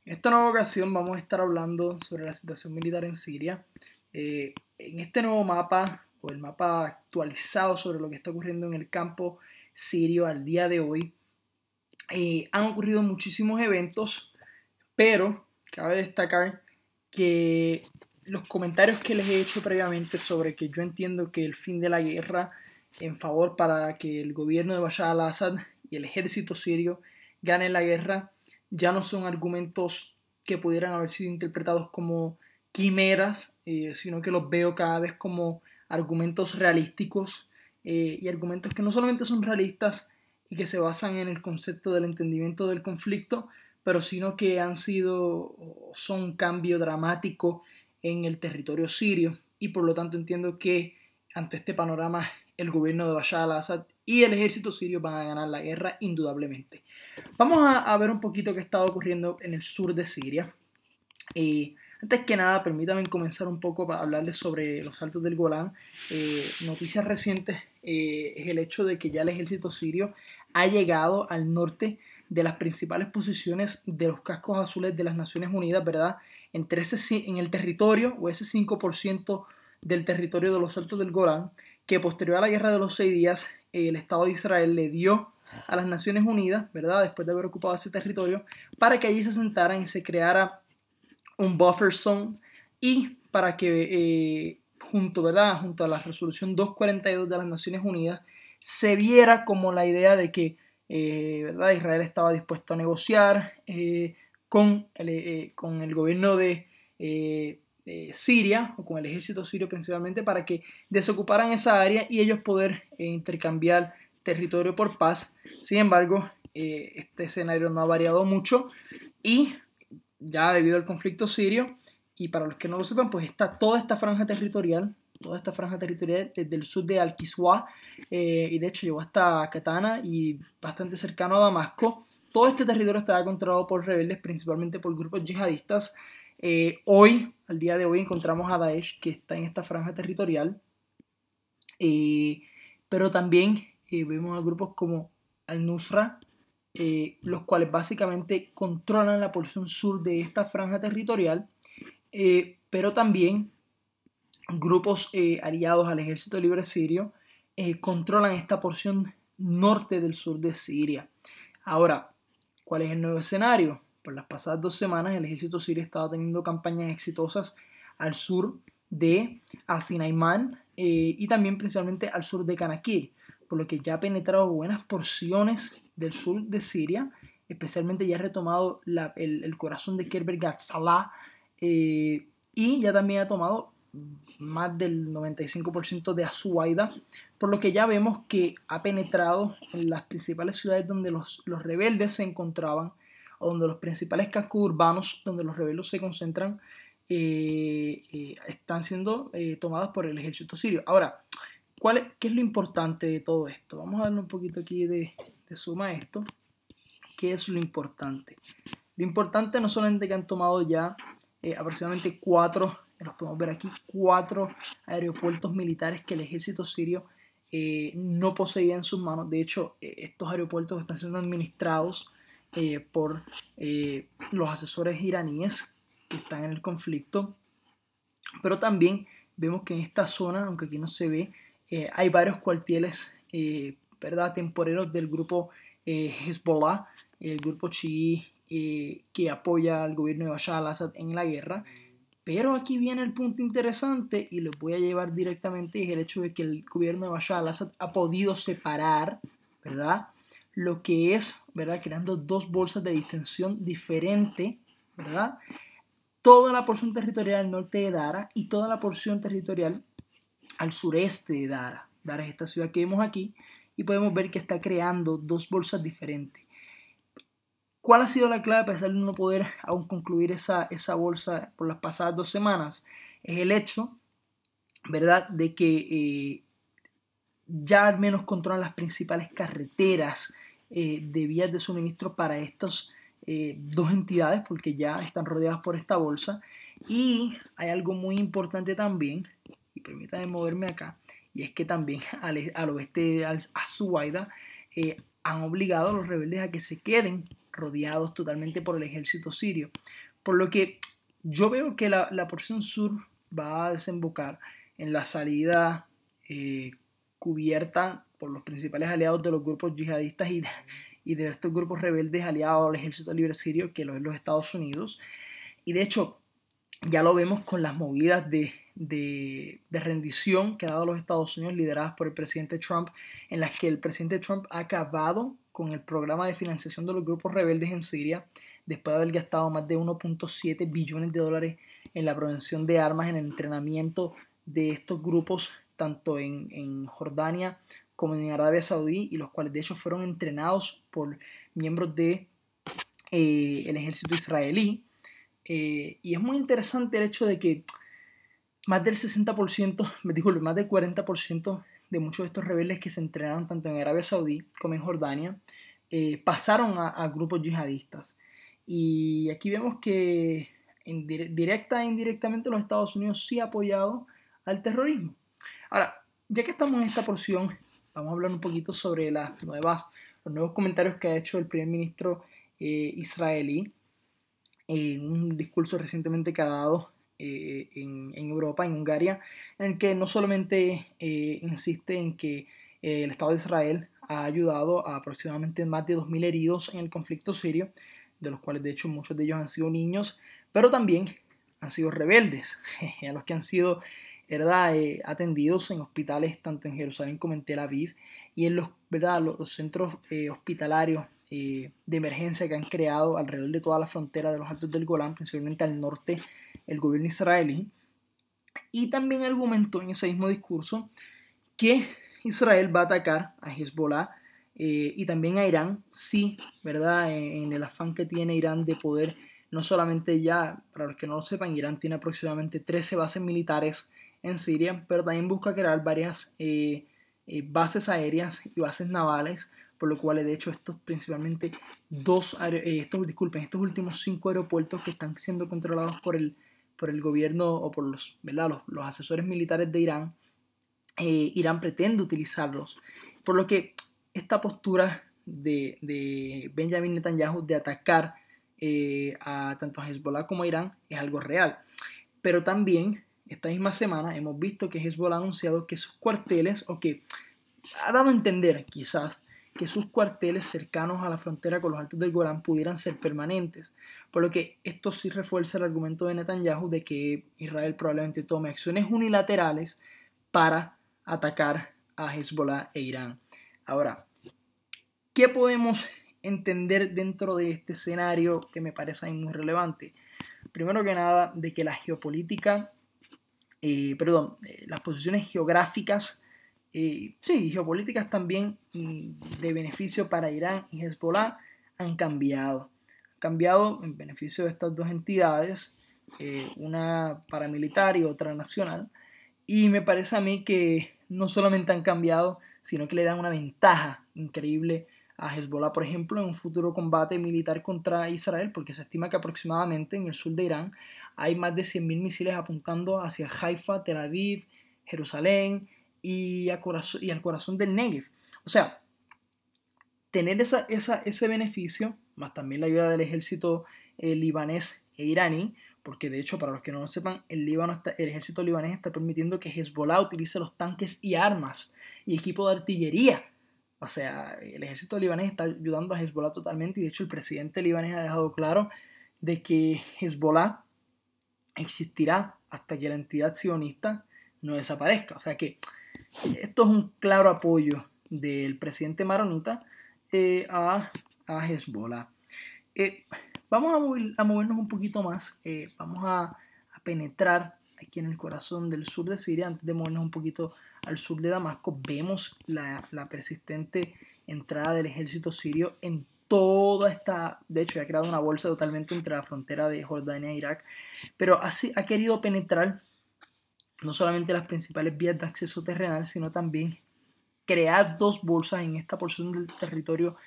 En esta nueva ocasión vamos a estar hablando sobre la situación militar en Siria. En este nuevo mapa, o el mapa actualizado sobre lo que está ocurriendo en el campo sirio al día de hoy, han ocurrido muchísimos eventos, pero cabe destacar que los comentarios que les he hecho previamente sobre que yo entiendo que el fin de la guerra en favor para que el gobierno de Bashar al-Assad y el ejército sirio ganen la guerra ya no son argumentos que pudieran haber sido interpretados como quimeras, sino que los veo cada vez como argumentos realísticos y argumentos que no solamente son realistas y que se basan en el concepto del entendimiento del conflicto, pero sino que han sido, son un cambio dramático en el territorio sirio y por lo tanto entiendo que ante este panorama el gobierno de Bashar al-Assad y el ejército sirio van a ganar la guerra indudablemente. Vamos a ver un poquito qué está ocurriendo en el sur de Siria. Antes que nada, permítanme comenzar un poco para hablarles sobre los saltos del Golán. Noticias recientes es el hecho de que ya el ejército sirio ha llegado al norte de las principales posiciones de los cascos azules de las Naciones Unidas, ¿verdad? En el territorio, o ese 5% del territorio de los saltos del Golán, que posterior a la guerra de los 6 días, el Estado de Israel le dio a las Naciones Unidas, ¿verdad? Después de haber ocupado ese territorio, para que allí se sentaran y se creara un buffer zone y para que ¿verdad? Junto a la resolución 242 de las Naciones Unidas se viera como la idea de que ¿verdad? Israel estaba dispuesto a negociar con el gobierno de Siria, o con el ejército sirio principalmente, para que desocuparan esa área y ellos poder intercambiar territorio por paz. Sin embargo, este escenario no ha variado mucho y ya debido al conflicto sirio, y para los que no lo sepan, pues está toda esta franja territorial desde el sur de Al-Kiswa, y de hecho llegó hasta Katana y bastante cercano a Damasco. Todo este territorio está controlado por rebeldes, principalmente por grupos yihadistas. Al día de hoy, encontramos a Daesh, que está en esta franja territorial, pero también vemos a grupos como Al-Nusra, los cuales básicamente controlan la porción sur de esta franja territorial, pero también grupos aliados al ejército libre sirio controlan esta porción norte del sur de Siria. Ahora, ¿cuál es el nuevo escenario? Por las pasadas 2 semanas el ejército sirio estaba teniendo campañas exitosas al sur de Asinaiman y también principalmente al sur de Kanakil, por lo que ya ha penetrado buenas porciones del sur de Siria, especialmente ya ha retomado el corazón de Kerber Gatsalah y ya también ha tomado más del 95% de Azuaida, por lo que ya vemos que ha penetrado en las principales ciudades donde los rebeldes se encontraban, o donde los principales cascos urbanos donde los rebeldes se concentran, están siendo tomadas por el ejército sirio. Ahora, ¿qué es lo importante de todo esto? Vamos a darle un poquito aquí de suma a esto. ¿Qué es lo importante? Lo importante no solamente que han tomado ya aproximadamente 4, los podemos ver aquí, 4 aeropuertos militares que el ejército sirio no poseía en sus manos. De hecho, estos aeropuertos están siendo administrados por los asesores iraníes que están en el conflicto, pero también vemos que en esta zona, aunque aquí no se ve, hay varios cuarteles ¿verdad? Temporeros del grupo Hezbollah, el grupo chií que apoya al gobierno de Bashar al-Assad en la guerra. Pero aquí viene el punto interesante y lo voy a llevar directamente, es el hecho de que el gobierno de Bashar al-Assad ha podido separar, ¿verdad? Lo que es, ¿verdad? Creando 2 bolsas de distensión diferente, ¿verdad? Toda la porción territorial al norte de Dara y toda la porción territorial al sureste de Dara. Dara es esta ciudad que vemos aquí y podemos ver que está creando 2 bolsas diferentes. ¿Cuál ha sido la clave a pesar de no poder aún concluir esa bolsa por las pasadas 2 semanas? Es el hecho, ¿verdad?, de que ya al menos controlan las principales carreteras de vías de suministro para estas 2 entidades, porque ya están rodeadas por esta bolsa. Y hay algo muy importante también, y permítanme moverme acá, y es que también al oeste de Al-Suwaida han obligado a los rebeldes a que se queden rodeados totalmente por el ejército sirio. Por lo que yo veo que la porción sur va a desembocar en la salida cubierta por los principales aliados de los grupos yihadistas y de estos grupos rebeldes aliados al ejército libre sirio, que los Estados Unidos. Y de hecho, ya lo vemos con las movidas de rendición que ha dado los Estados Unidos lideradas por el presidente Trump, en las que el presidente Trump ha acabado con el programa de financiación de los grupos rebeldes en Siria, después de haber gastado más de 1.7 billones de dólares en la prevención de armas, en el entrenamiento de estos grupos, tanto en Jordania como en Arabia Saudí, y los cuales de hecho fueron entrenados por miembros de el ejército israelí. Y es muy interesante el hecho de que más del 60%, disculpe, más del 40% de muchos de estos rebeldes que se entrenaron tanto en Arabia Saudí como en Jordania pasaron a grupos yihadistas. Y aquí vemos que directa e indirectamente los Estados Unidos sí han apoyado al terrorismo. Ahora, ya que estamos en esta porción, vamos a hablar un poquito sobre los nuevos comentarios que ha hecho el primer ministro israelí en un discurso recientemente que ha dado en Europa, en Hungría, en el que no solamente insiste en que el Estado de Israel ha ayudado a aproximadamente más de 2.000 heridos en el conflicto sirio, de los cuales de hecho muchos de ellos han sido niños, pero también han sido rebeldes, a los que han sido, ¿verdad?, atendidos en hospitales tanto en Jerusalén como en Tel Aviv, y en los centros hospitalarios de emergencia que han creado alrededor de toda la frontera de los Altos del Golán, principalmente al norte, el gobierno israelí. Y también argumentó en ese mismo discurso que Israel va a atacar a Hezbollah y también a Irán, sí, ¿verdad? En el afán que tiene Irán de poder, no solamente ya, para los que no lo sepan, Irán tiene aproximadamente 13 bases militares en Siria, pero también busca crear varias bases aéreas y bases navales, por lo cual de hecho estos principalmente estos últimos 5 aeropuertos que están siendo controlados por el gobierno o por los asesores militares de Irán, Irán pretende utilizarlos, por lo que esta postura de Benjamin Netanyahu de atacar tanto a Hezbollah como a Irán es algo real. Pero también esta misma semana hemos visto que Hezbollah ha anunciado que sus cuarteles, o que ha dado a entender quizás que sus cuarteles cercanos a la frontera con los Altos del Golán pudieran ser permanentes, por lo que esto sí refuerza el argumento de Netanyahu de que Israel probablemente tome acciones unilaterales para atacar a Hezbollah e Irán. Ahora, ¿qué podemos entender dentro de este escenario que me parece muy relevante? Primero que nada, de que la geopolítica, las posiciones geográficas, geopolíticas también de beneficio para Irán y Hezbollah han cambiado. Han cambiado en beneficio de estas dos entidades, una paramilitar y otra nacional. Y me parece a mí que no solamente han cambiado, sino que le dan una ventaja increíble a Hezbollah, por ejemplo, en un futuro combate militar contra Israel, porque se estima que aproximadamente en el sur de Irán hay más de 100.000 misiles apuntando hacia Haifa, Tel Aviv, Jerusalén y al corazón del Negev. O sea, tener ese beneficio, más también la ayuda del ejército libanés e iraní, porque de hecho, para los que no lo sepan, el ejército libanés está permitiendo que Hezbollah utilice los tanques y armas y equipo de artillería. O sea, el ejército libanés está ayudando a Hezbollah totalmente, y de hecho el presidente libanés ha dejado claro de que Hezbollah existirá hasta que la entidad sionista no desaparezca. O sea que esto es un claro apoyo del presidente maronita a Hezbollah. Vamos a movernos un poquito más, vamos a penetrar aquí en el corazón del sur de Siria. Antes de movernos un poquito al sur de Damasco, vemos la persistente entrada del ejército sirio en toda esta, de hecho, ha creado una bolsa totalmente entre la frontera de Jordania e Irak, pero así ha querido penetrar no solamente las principales vías de acceso terrenal, sino también crear dos bolsas en esta porción del territorio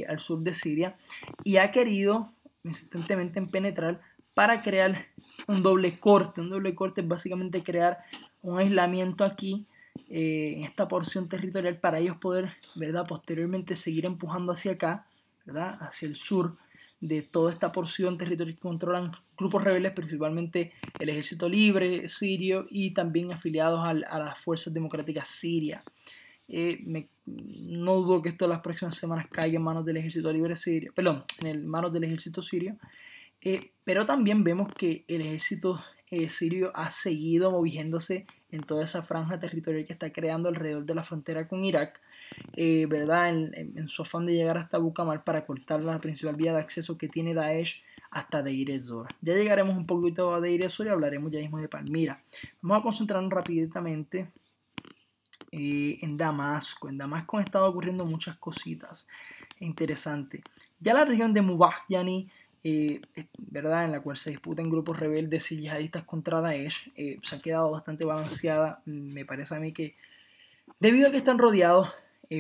al sur de Siria, y ha querido insistentemente en penetrar para crear un doble corte. Un doble corte es básicamente crear un aislamiento aquí en esta porción territorial para ellos poder, ¿verdad?, posteriormente seguir empujando hacia acá, ¿verdad?, hacia el sur de toda esta porción territorial que controlan grupos rebeldes, principalmente el Ejército Libre sirio y también afiliados a las Fuerzas Democráticas Sirias. No dudo que esto en las próximas semanas caiga en manos del Ejército Libre Sirio, perdón, en manos del Ejército Sirio, pero también vemos que el Ejército sirio ha seguido moviéndose en toda esa franja territorial que está creando alrededor de la frontera con Irak, ¿verdad? En su afán de llegar hasta Bukamal para cortar la principal vía de acceso que tiene Daesh hasta Deir ez-Zor. Ya llegaremos un poquito a Deir ez-Zor y hablaremos ya mismo de Palmira. Vamos a concentrarnos rápidamente en Damasco. En Damasco han estado ocurriendo muchas cositas interesantes. Ya la región de Mubajani, ¿verdad?, en la cual se disputan grupos rebeldes y yihadistas contra Daesh, se ha quedado bastante balanceada. Me parece a mí que debido a que están rodeados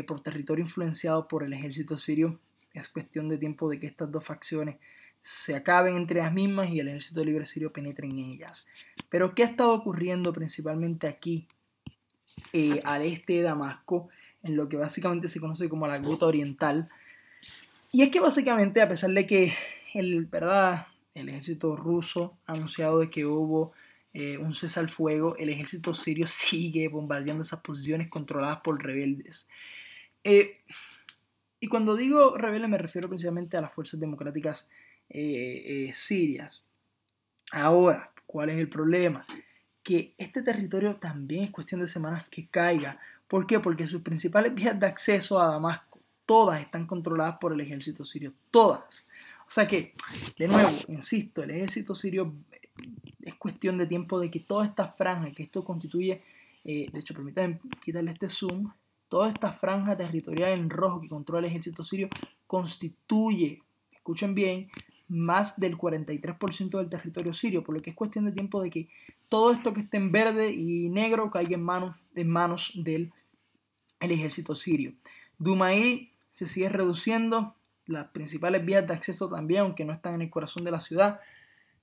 por territorio influenciado por el ejército sirio, es cuestión de tiempo de que estas dos facciones se acaben entre las mismas y el ejército libre sirio penetre en ellas. Pero ¿qué ha estado ocurriendo principalmente aquí al este de Damasco, en lo que básicamente se conoce como la Ghouta Oriental? Y es que básicamente, a pesar de que el ejército ruso ha anunciado de que hubo un cese al fuego, el ejército sirio sigue bombardeando esas posiciones controladas por rebeldes. Y cuando digo rebeldes me refiero principalmente a las fuerzas democráticas sirias. Ahora, ¿cuál es el problema? Que este territorio también es cuestión de semanas que caiga. ¿Por qué? Porque sus principales vías de acceso a Damasco, todas están controladas por el ejército sirio, todas. O sea que, de nuevo, insisto, el ejército sirio es cuestión de tiempo de que toda esta franja, que esto constituye, de hecho, permítanme quitarle este zoom, toda esta franja territorial en rojo que controla el ejército sirio constituye, escuchen bien, más del 43% del territorio sirio, por lo que es cuestión de tiempo de que todo esto que esté en verde y negro caiga en manos del ejército sirio. Dumaí se sigue reduciendo, las principales vías de acceso también, aunque no están en el corazón de la ciudad,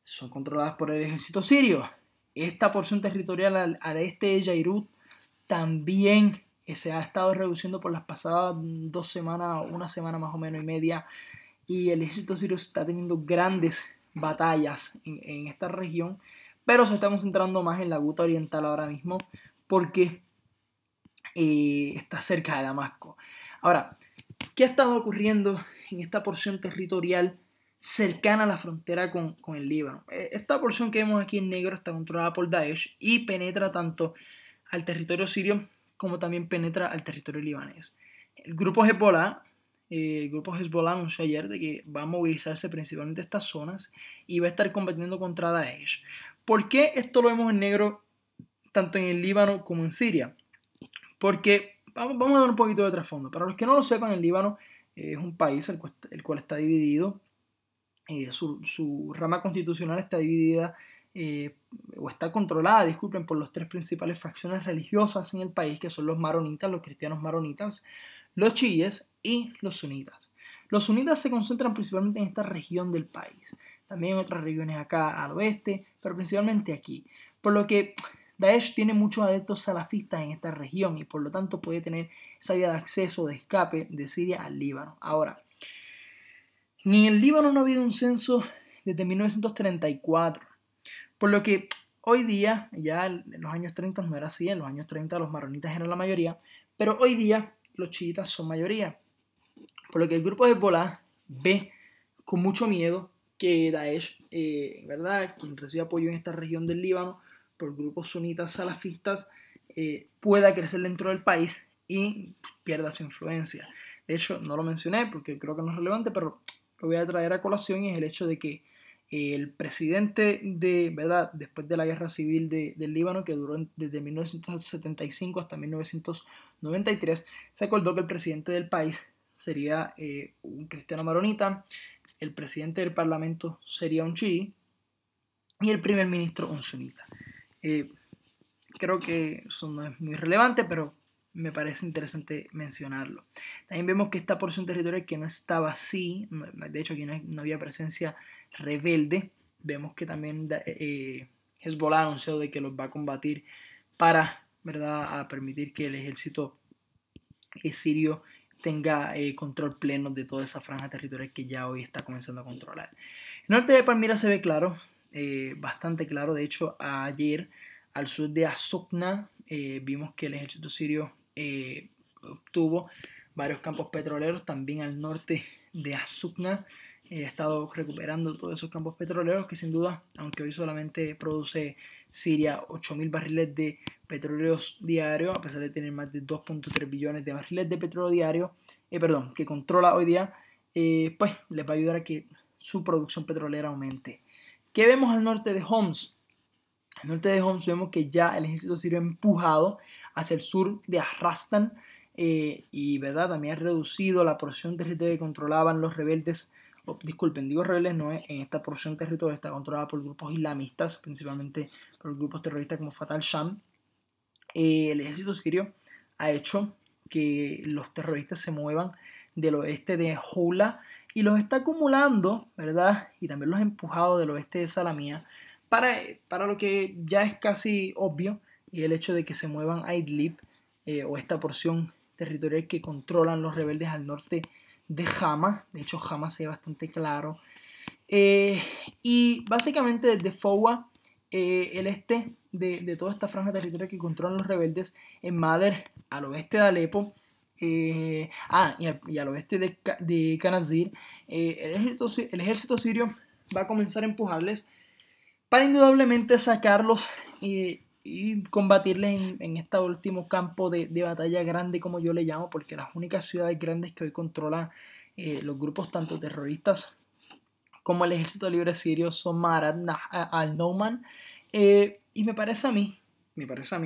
son controladas por el ejército sirio. Esta porción territorial al este de Jairut también se ha estado reduciendo por las pasadas 2 semanas, una semana más o menos y media, y el ejército sirio está teniendo grandes batallas en esta región, pero se está concentrando más en la Ghouta Oriental ahora mismo porque está cerca de Damasco. Ahora, ¿qué ha estado ocurriendo en esta porción territorial cercana a la frontera con el Líbano? Esta porción que vemos aquí en negro está controlada por Daesh y penetra tanto al territorio sirio como también penetra al territorio libanés. El grupo Hezbollah anunció ayer de que va a movilizarse principalmente estas zonas y va a estar combatiendo contra Daesh. ¿Por qué esto lo vemos en negro tanto en el Líbano como en Siria? Porque vamos a dar un poquito de trasfondo. Para los que no lo sepan, el Líbano es un país el cual está dividido. Su rama constitucional está dividida o está controlada, disculpen, por las 3 principales facciones religiosas en el país, que son los maronitas, los cristianos maronitas, los chiíes y los sunitas. Los sunitas se concentran principalmente en esta región del país, también en otras regiones acá al oeste, pero principalmente aquí. Por lo que Daesh tiene muchos adeptos salafistas en esta región y por lo tanto puede tener esa vía de acceso, de escape de Siria al Líbano. Ahora, ni en el Líbano no ha habido un censo desde 1934, por lo que hoy día, ya en los años 30 no era así, en los años 30 los maronitas eran la mayoría, pero hoy día los chiitas son mayoría, por lo que el grupo de Hezbollah ve con mucho miedo que Daesh, ¿verdad?, quien recibe apoyo en esta región del Líbano por grupos sunitas salafistas, pueda crecer dentro del país y pierda su influencia. De hecho, no lo mencioné porque creo que no es relevante, pero lo voy a traer a colación, y es el hecho de que el presidente ¿verdad?, después de la guerra civil del Líbano, que duró desde 1975 hasta 1993, se acordó que el presidente del país sería un cristiano maronita, el presidente del parlamento sería un chií y el primer ministro un sunita. Creo que eso no es muy relevante, pero me parece interesante mencionarlo. También vemos que esta porción territorial que no estaba así, de hecho aquí no había presencia rebelde, vemos que también Hezbollah ha anunciado de que los va a combatir para, ¿verdad?, a permitir que el ejército sirio tenga control pleno de toda esa franja territorial que ya hoy está comenzando a controlar. El norte de Palmira se ve claro, bastante claro. De hecho, ayer al sur de Asukna vimos que el ejército sirio obtuvo varios campos petroleros. También al norte de Asukna ha estado recuperando todos esos campos petroleros que sin duda, aunque hoy solamente produce Siria 8.000 barriles de petróleos diarios, a pesar de tener más de 2.3 billones de barriles de petróleo diario, que controla hoy día, pues les va a ayudar a que su producción petrolera aumente. ¿Qué vemos al norte de Homs? Al norte de Homs vemos que ya el ejército sirio ha empujado hacia el sur de Arrastan y ¿verdad? También ha reducido la porción territorial que controlaban los rebeldes. Disculpen, digo rebeldes, no es en esta porción territorial, está controlada por grupos islamistas, principalmente por grupos terroristas como Fatah al-Sham. El ejército sirio ha hecho que los terroristas se muevan del oeste de Houla y los está acumulando, ¿verdad? Y también los ha empujado del oeste de Salamía para lo que ya es casi obvio, y el hecho de que se muevan a Idlib o esta porción territorial que controlan los rebeldes al norte de Hama. De hecho, Hama se ve bastante claro. Y básicamente desde Foua, el este de toda esta franja territorial que controlan los rebeldes, en Mader, al oeste de Alepo, y al oeste de Canazir, el ejército sirio va a comenzar a empujarles para indudablemente sacarlos y combatirles en este último campo de batalla grande, como yo le llamo, porque las únicas ciudades grandes que hoy controlan los grupos tanto terroristas como el ejército libre sirio son Ma'arat al-Nouman, y me parece a mí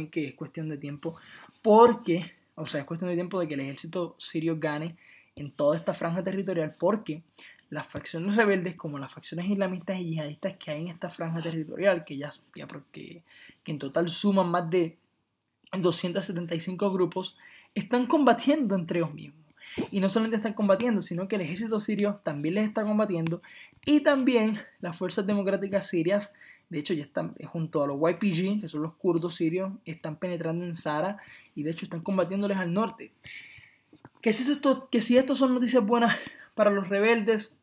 que es cuestión de tiempo, es cuestión de tiempo de que el ejército sirio gane en toda esta franja territorial, porque las facciones rebeldes, como las facciones islamistas y yihadistas que hay en esta franja territorial, que en total suman más de 275 grupos, están combatiendo entre ellos mismos. Y no solamente están combatiendo, sino que el ejército sirio también les está combatiendo, y también las fuerzas democráticas sirias, de hecho ya están junto a los YPG, que son los kurdos sirios, están penetrando en Sara y de hecho están combatiéndoles al norte. Que si esto son noticias buenas para los rebeldes,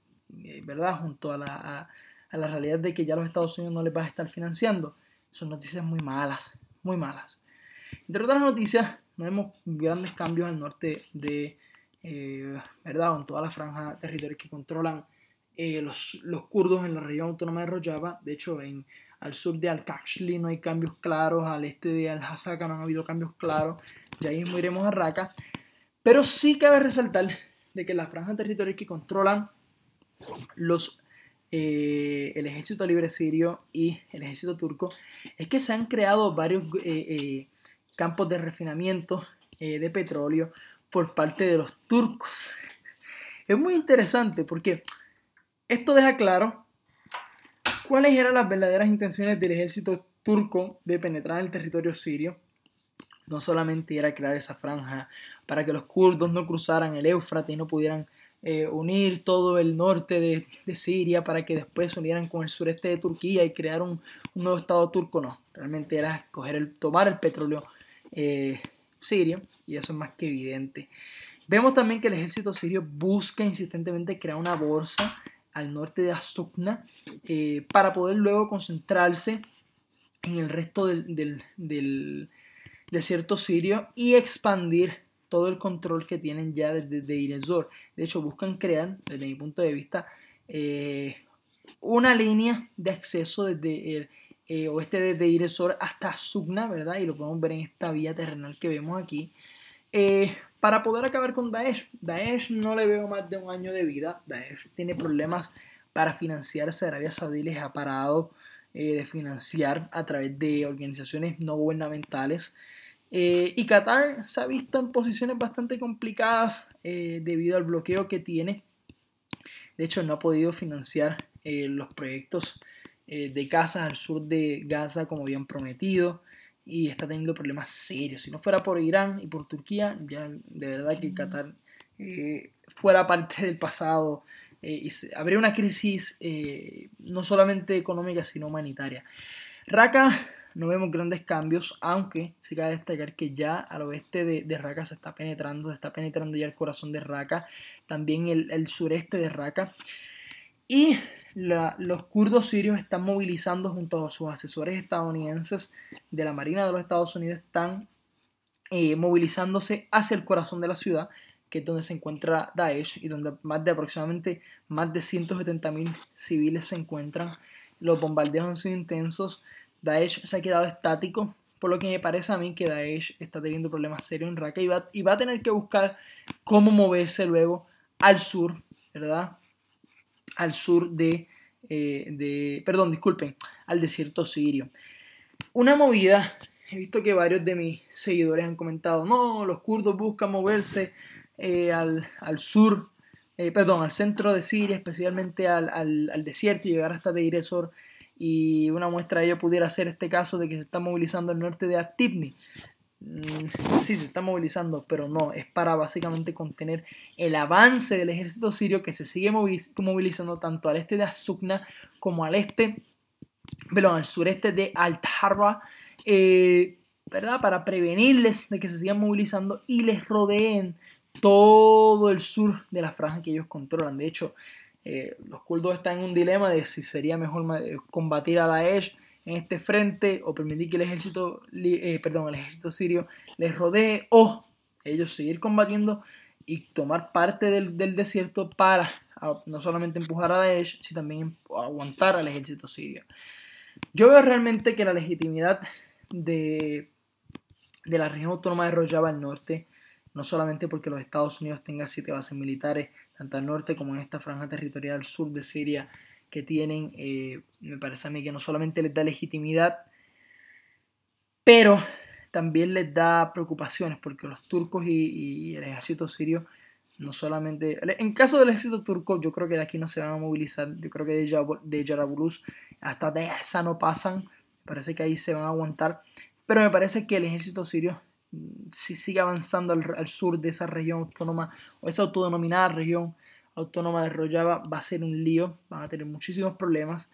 ¿verdad? Junto a la realidad de que ya los Estados Unidos no les va a estar financiando, son noticias muy malas, muy malas. Entre otras noticias, no vemos grandes cambios al norte de, ¿verdad? En toda la franja territorial que controlan los kurdos en la región autónoma de Rojava. De hecho, al sur de Al-Kashli no hay cambios claros, al este de Al-Hasaka no han habido cambios claros, ya mismo iremos a Raqqa. Pero sí cabe resaltar de que la franja territorial que controlan el ejército libre sirio y el ejército turco es que se han creado varios campos de refinamiento de petróleo por parte de los turcos. Es muy interesante porque esto deja claro cuáles eran las verdaderas intenciones del ejército turco de penetrar en el territorio sirio. No solamente era crear esa franja para que los kurdos no cruzaran el Éufrates y no pudieran unir todo el norte de Siria para que después se unieran con el sureste de Turquía y crear un nuevo estado turco. No, realmente era tomar el petróleo sirio, y eso es más que evidente. Vemos también que el ejército sirio busca insistentemente crear una bolsa al norte de Asukna para poder luego concentrarse en el resto del desierto sirio y expandir todo el control que tienen ya desde Deir ez-Zor. De hecho, buscan crear, desde mi punto de vista, una línea de acceso desde el oeste de Deir ez-Zor hasta Asukna, ¿verdad? Y lo podemos ver en esta vía terrenal que vemos aquí, para poder acabar con Daesh. Daesh no le veo más de un año de vida. Daesh tiene problemas para financiarse. Arabia Saudí les ha parado de financiar a través de organizaciones no gubernamentales. Y Qatar se ha visto en posiciones bastante complicadas debido al bloqueo que tiene. De hecho, no ha podido financiar los proyectos de Gaza al sur de Gaza como habían prometido, y está teniendo problemas serios. Si no fuera por Irán y por Turquía, ya de verdad que Qatar fuera parte del pasado y habría una crisis no solamente económica sino humanitaria. Raqqa no vemos grandes cambios, aunque sí cabe destacar que ya al oeste de Raqqa se está penetrando ya el corazón de Raqqa, también el sureste de Raqqa. Y los kurdos sirios están movilizando junto a sus asesores estadounidenses de la Marina de los Estados Unidos, están movilizándose hacia el corazón de la ciudad, que es donde se encuentra Daesh y donde aproximadamente más de 170.000 civiles se encuentran. Los bombardeos han sido intensos, Daesh se ha quedado estático, por lo que me parece a mí que Daesh está teniendo problemas serios en Raqqa y va a tener que buscar cómo moverse luego al sur, ¿verdad? Al sur al desierto sirio. Una movida, he visto que varios de mis seguidores han comentado, no, los kurdos buscan moverse al sur, al centro de Siria, especialmente al desierto y llegar hasta Deir ez-Zor, y una muestra de ello pudiera ser este caso de que se está movilizando al norte de At-Tibni. Sí, se está movilizando, pero no, es para básicamente contener el avance del ejército sirio que se sigue movilizando tanto al este de Asukna como al sureste de Al-Tarra, ¿verdad? Para prevenirles de que se sigan movilizando y les rodeen todo el sur de la franja que ellos controlan. De hecho, los kurdos están en un dilema de si sería mejor combatir a Daesh en este frente o permitir que el ejército sirio les rodee, o ellos seguir combatiendo y tomar parte del desierto para no solamente empujar a Daesh, sino también aguantar al ejército sirio. Yo veo realmente que la legitimidad de la región autónoma de Rojava al norte, no solamente porque los Estados Unidos tengan 7 bases militares, tanto al norte como en esta franja territorial al sur de Siria, que tienen, me parece a mí que no solamente les da legitimidad, pero también les da preocupaciones, porque los turcos y el ejército sirio, no solamente, en caso del ejército turco, yo creo que de aquí no se van a movilizar, yo creo que de Jarabulus hasta Dehesa no pasan, parece que ahí se van a aguantar, pero me parece que el ejército sirio, si sigue avanzando al sur de esa región autónoma, o esa autodenominada región autónoma de Rojava, va a ser un lío, van a tener muchísimos problemas.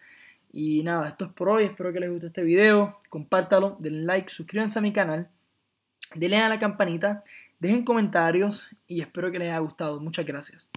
Y nada, esto es por hoy, espero que les guste este video, compártalo, denle like, suscríbanse a mi canal, denle a la campanita, dejen comentarios y espero que les haya gustado. Muchas gracias.